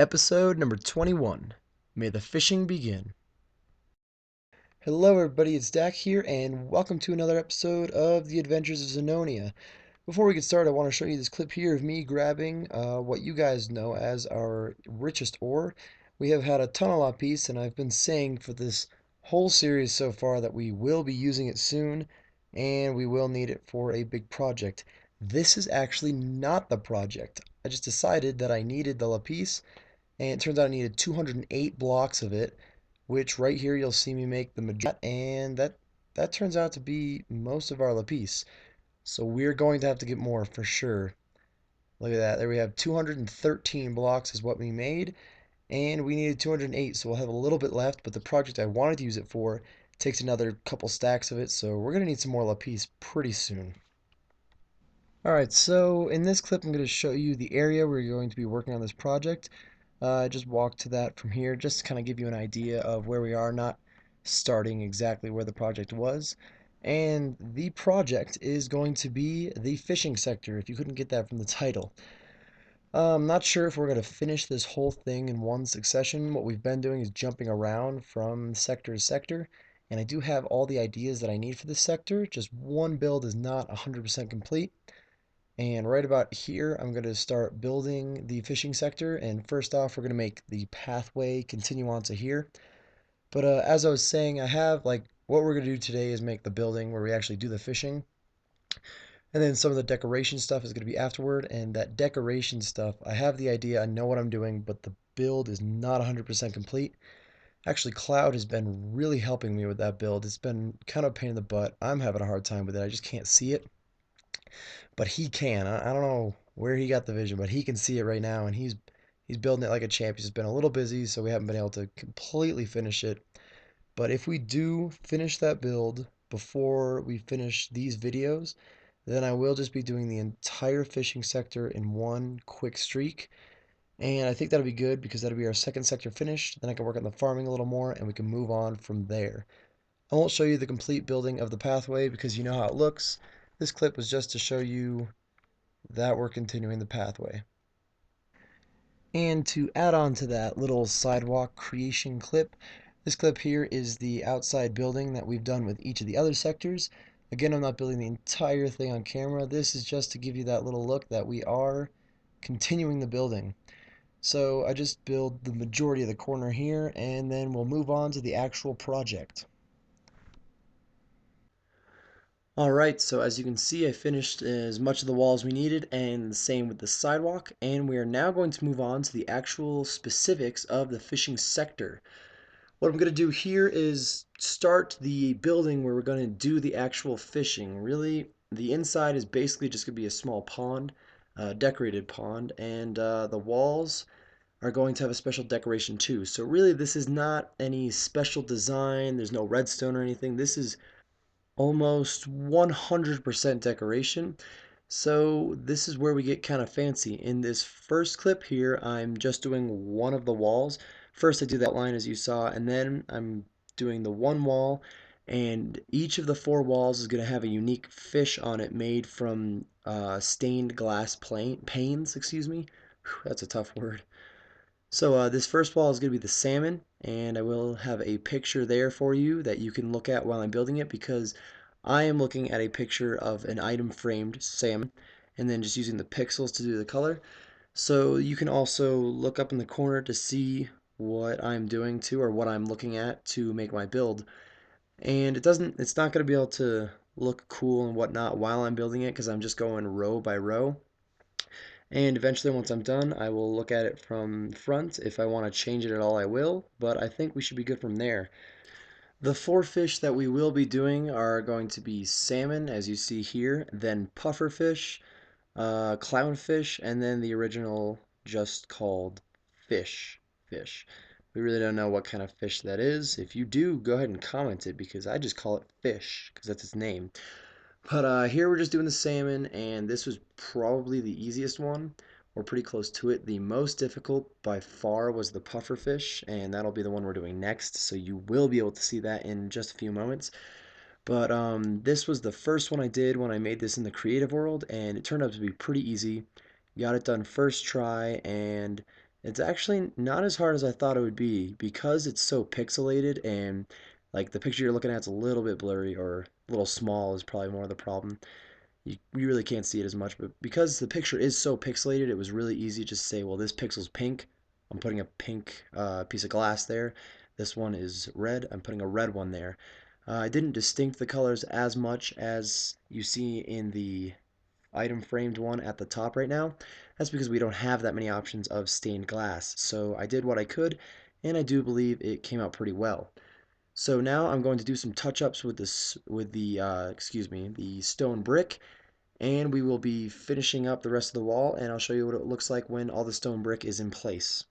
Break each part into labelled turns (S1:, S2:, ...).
S1: Episode number 21. May the fishing begin. Hello everybody, it's Dak here, and welcome to another episode of The Adventures of Zanonia. Before we get started, I want to show you this clip here of me grabbing what you guys know as our richest ore. We have had a ton of lapis, and I've been saying for this whole series so far that we will be using it soon, and we will need it for a big project. This is actually not the project. I just decided that I needed the lapis, and it turns out I needed 208 blocks of it, which right here you'll see me make the majority, and that turns out to be most of our lapis. So we're going to have to get more for sure. Look at that. There we have 213 blocks is what we made, and we needed 208, so we'll have a little bit left, but the project I wanted to use it for takes another couple stacks of it, so we're going to need some more lapis pretty soon. Alright, so in this clip I'm going to show you the area where you're going to be working on this project. I just walked to that from here just to kind of give you an idea of where we are, not starting exactly where the project was. And the project is going to be the fishing sector, if you couldn't get that from the title. I'm not sure if we're going to finish this whole thing in one succession. What we've been doing is jumping around from sector to sector, and I do have all the ideas that I need for this sector, just one build is not 100% complete. And right about here, I'm going to start building the fishing sector. And first off, we're going to make the pathway continue on to here. But as I was saying, I have what we're going to do today is make the building where we actually do the fishing. And then some of the decoration stuff is going to be afterward. And that decoration stuff, I have the idea, I know what I'm doing, but the build is not 100% complete. Actually, Cloud has been really helping me with that build. It's been kind of a pain in the butt. I'm having a hard time with it. I just can't see it. But he can. I don't know where he got the vision, but he can see it right now, and he's building it like a champ. He's been a little busy, so we haven't been able to completely finish it. But if we do finish that build before we finish these videos, then I will just be doing the entire fishing sector in one quick streak. And I think that'll be good because that'll be our second sector finished. Then I can work on the farming a little more and we can move on from there. I won't show you the complete building of the pathway because you know how it looks. This clip was just to show you that we're continuing the pathway. And to add on to that little sidewalk creation clip, this clip here is the outside building that we've done with each of the other sectors. Again, I'm not building the entire thing on camera. This is just to give you that little look that we are continuing the building. So I just build the majority of the corner here, and then we'll move on to the actual project. Alright, so as you can see, I finished as much of the wall as we needed, and the same with the sidewalk, and we are now going to move on to the actual specifics of the fishing sector. What I'm going to do here is start the building where we're going to do the actual fishing. Really, the inside is basically just going to be a small pond, decorated pond, and the walls are going to have a special decoration too. So really, this is not any special design, there's no redstone or anything. This is almost 100% decoration. So this is where we get kind of fancy. In this first clip here, I'm just doing one of the walls. First I do that line as you saw, and then I'm doing the one wall, and each of the four walls is going to have a unique fish on it made from stained glass panes, excuse me. Whew, that's a tough word. So this first wall is going to be the salmon, and I will have a picture there for you that you can look at while I'm building it because I am looking at a picture of an item framed salmon and then just using the pixels to do the color. So you can also look up in the corner to see what I'm doing to or what I'm looking at to make my build. And it's not going to be able to look cool and whatnot while I'm building it because I'm just going row by row. And eventually, once I'm done, I will look at it from front. If I want to change it at all, I will, but I think we should be good from there. The four fish that we will be doing are going to be salmon, as you see here, then pufferfish, clownfish, and then the original just called fish. We really don't know what kind of fish that is. If you do, go ahead and comment it because I just call it fish because that's its name. But here we're just doing the salmon, and this was probably the easiest one. We're pretty close to it. The most difficult by far was the pufferfish, and that'll be the one we're doing next, so you will be able to see that in just a few moments. But this was the first one I did when I made this in the creative world, and it turned out to be pretty easy. Got it done first try, and It's actually not as hard as I thought it would be because it's so pixelated and like the picture you're looking at is a little bit blurry or a little small is probably more of the problem. You really can't see it as much, but because the picture is so pixelated, it was really easy to just say, well, this pixel's pink. I'm putting a pink piece of glass there. This one is red. I'm putting a red one there. I didn't distinct the colors as much as you see in the item framed one at the top right now. That's because we don't have that many options of stained glass. So I did what I could, and I do believe it came out pretty well. So now I'm going to do some touch-ups with this with the the stone brick, and we will be finishing up the rest of the wall, and I'll show you what it looks like when all the stone brick is in place.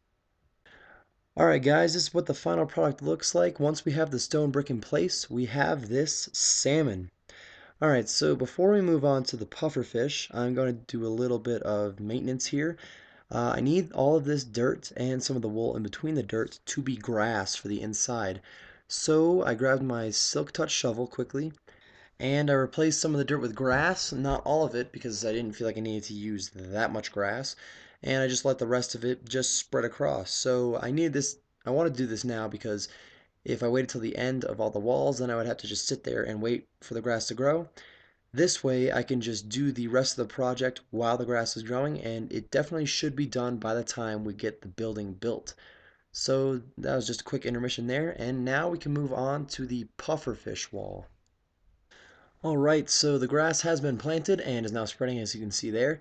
S1: Alright guys, this is what the final product looks like. Once we have the stone brick in place, we have this salmon. Alright, so before we move on to the pufferfish, I'm going to do a little bit of maintenance here. I need all of this dirt and some of the wool in between the dirt to be grass for the inside. So I grabbed my silk touch shovel quickly, and I replaced some of the dirt with grass, not all of it because I didn't feel like I needed to use that much grass. And I just let the rest of it just spread across. So I needed this, I want to do this now because if I waited till the end of all the walls, then I would have to just sit there and wait for the grass to grow. This way I can just do the rest of the project while the grass is growing, and it definitely should be done by the time we get the building built. So that was just a quick intermission there, and now we can move on to the pufferfish wall. Alright, so the grass has been planted and is now spreading as you can see there.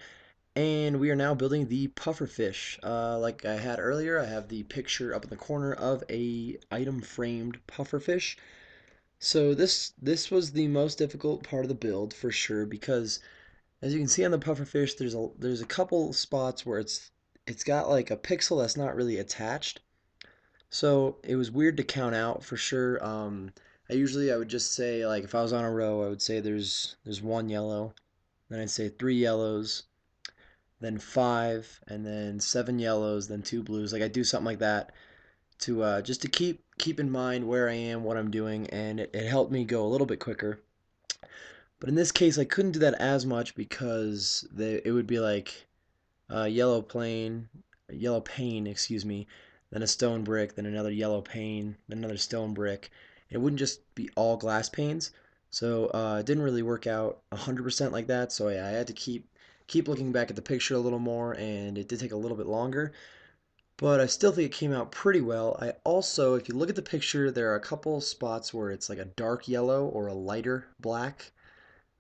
S1: And we are now building the pufferfish. Like I had earlier, I have the picture up in the corner of a item framed pufferfish. So this was the most difficult part of the build for sure because as you can see on the pufferfish, there's a couple spots where it's got like a pixel that's not really attached. So it was weird to count out for sure. I would just say like if I was on a row, I would say there's one yellow, then I'd say three yellows, then five, and then seven yellows, then two blues. Like I do something like that to just to keep in mind where I am, what I'm doing, and it helped me go a little bit quicker. But in this case, I couldn't do that as much because it would be like yellow pane, excuse me, then a stone brick, then another yellow pane, then another stone brick. It wouldn't just be all glass panes, so it didn't really work out 100% like that. So I had to keep looking back at the picture a little more, and it did take a little bit longer. But I still think it came out pretty well. I also, if you look at the picture, there are a couple spots where it's like a dark yellow or a lighter black.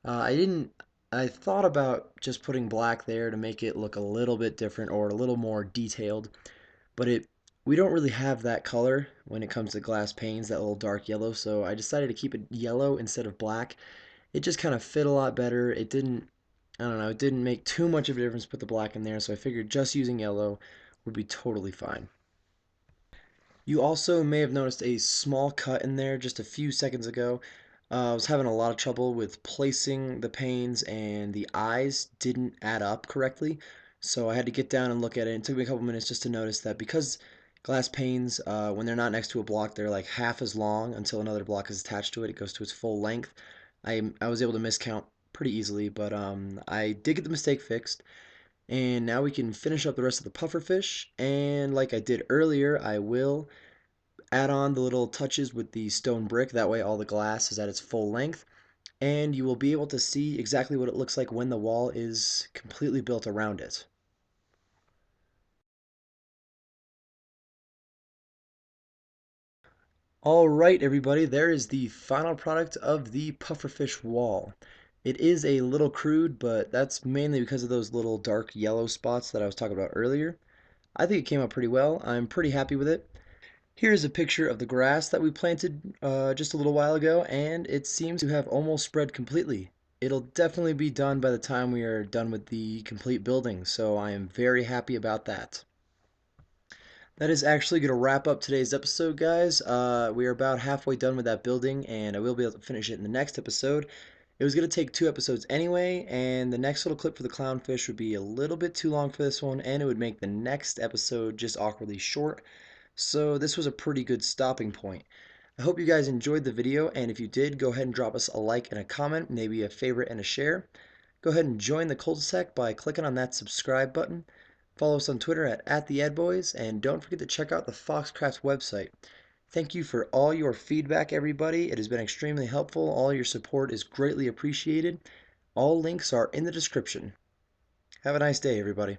S1: I didn't. I thought about just putting black there to make it look a little bit different or a little more detailed, but we don't really have that color when it comes to glass panes, that little dark yellow, so I decided to keep it yellow instead of black. It just kind of fit a lot better. It didn't, I don't know, it didn't make too much of a difference to put the black in there, so I figured just using yellow would be totally fine. You also may have noticed a small cut in there just a few seconds ago. I was having a lot of trouble with placing the panes and the eyes didn't add up correctly. So I had to get down and look at it. It took me a couple minutes just to notice that because glass panes, when they're not next to a block, they're like half as long until another block is attached to it. It goes to its full length. I was able to miscount pretty easily, but I did get the mistake fixed. And now we can finish up the rest of the pufferfish. And like I did earlier, I will add on the little touches with the stone brick. That way all the glass is at its full length. And you will be able to see exactly what it looks like when the wall is completely built around it. Alright everybody, there is the final product of the pufferfish wall. It is a little crude, but that's mainly because of those little dark yellow spots that I was talking about earlier. I think it came out pretty well. I'm pretty happy with it. Here's a picture of the grass that we planted just a little while ago, and it seems to have almost spread completely. It'll definitely be done by the time we are done with the complete building, so I am very happy about that. That is actually going to wrap up today's episode, guys. We are about halfway done with that building, and I will be able to finish it in the next episode. It was going to take 2 episodes anyway, and the next little clip for the clownfish would be a little bit too long for this one, and it would make the next episode just awkwardly short. So this was a pretty good stopping point. I hope you guys enjoyed the video, and if you did, go ahead and drop us a like and a comment, maybe a favorite and a share. Go ahead and join the cul-de-sac by clicking on that subscribe button. Follow us on Twitter at TheEdBoys, and don't forget to check out the Foxcraft website. Thank you for all your feedback, everybody. It has been extremely helpful. All your support is greatly appreciated. All links are in the description. Have a nice day, everybody.